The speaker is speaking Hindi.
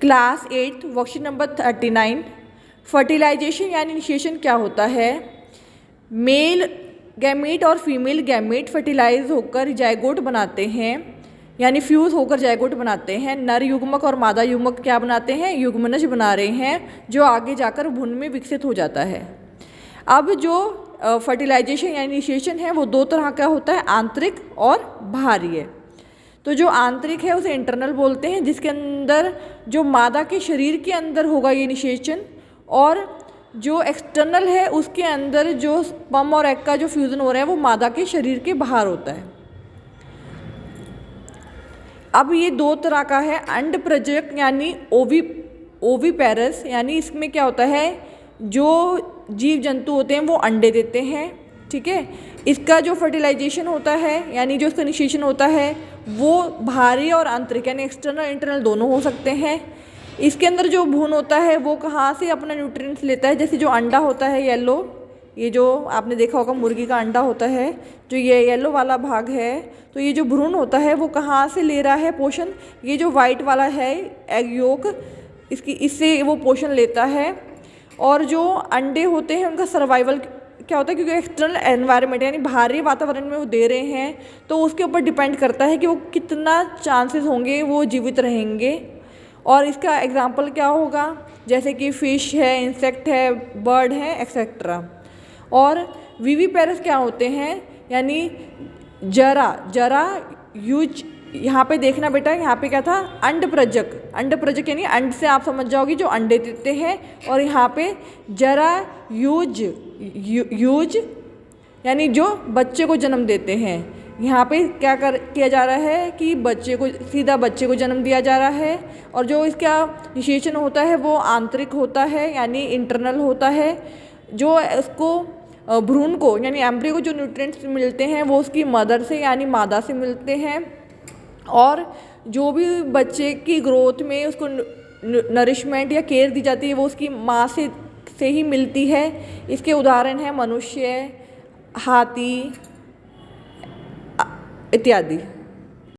Class 8 worksheet number 39। फर्टिलाइजेशन यानी इनिशिएशन क्या होता है? मेल गैमीट और फीमेल गैमीट फर्टिलाइज होकर जायगोट बनाते हैं, यानी फ्यूज़ होकर जायगोट बनाते हैं। नर युग्मक और मादा युग्मक क्या बनाते हैं? युग्मनज बना रहे हैं, जो आगे जाकर भ्रूण में विकसित हो जाता है। अब जो फर्टिलाइजेशन यानी इनिशिएशन है वो दो तरह का होता है, आंतरिक और बाहरी। तो जो आंतरिक है उसे इंटरनल बोलते हैं, जिसके अंदर जो मादा के शरीर के अंदर होगा ये इनिशिएशन, और जो एक्सटर्नल है उसके अंदर जो स्पर्म और एग का जो फ्यूज़न हो रहा है वो मादा के शरीर के बाहर होता है। अब ये दो तरह का है, अंड प्रजनक यानी ओविपेरस, यानी इसमें क्या होता है, जो जीव जंतु होते हैं वो अंडे देते हैं, ठीक है। इसका जो फर्टिलाइजेशन होता है यानी जो इसका इनिशिएशन होता है वो बाहरी और आंतरिक यानी एक्सटर्नल इंटरनल दोनों हो सकते हैं। इसके अंदर जो भ्रूण होता है वो कहाँ से अपना न्यूट्रिएंट्स लेता है? जैसे जो अंडा होता है येलो, ये जो आपने देखा होगा मुर्गी का अंडा होता है, जो ये येलो वाला भाग है, तो ये जो भ्रूण होता है वो कहाँ से ले रहा है पोषण? ये जो वाइट वाला है एग योक, इससे वो पोषण लेता है। और जो अंडे होते हैं उनका सर्वाइवल क्या होता है, क्योंकि एक्सटर्नल एनवायरनमेंट यानी बाहरी वातावरण में वो दे रहे हैं, तो उसके ऊपर डिपेंड करता है कि वो कितना चांसेस होंगे वो जीवित रहेंगे। और इसका एग्जांपल क्या होगा? जैसे कि फिश है, इंसेक्ट है, बर्ड है, एक्सेट्रा। और विविपेरस क्या होते हैं, यानी जरा यूज, यहाँ पे देखना बेटा, यहाँ पे क्या था? अंड प्रजक यानी अंड से आप समझ जाओगे जो अंडे देते हैं, और यहाँ पे जरा यूज यानी जो बच्चे को जन्म देते हैं। यहाँ पे क्या किया जा रहा है कि सीधा बच्चे को जन्म दिया जा रहा है। और जो इसका इनिशिएशन होता है वो आंतरिक होता है यानी इंटरनल होता है। जो इसको भ्रूण को यानी एम्ब्रियो को जो न्यूट्रिएंट्स मिलते हैं वो उसकी मदर से यानी मादा से मिलते हैं, और जो भी बच्चे की ग्रोथ में उसको नरिशमेंट या केयर दी जाती है वो उसकी माँ से ही मिलती है। इसके उदाहरण हैं मनुष्य, हाथी इत्यादि।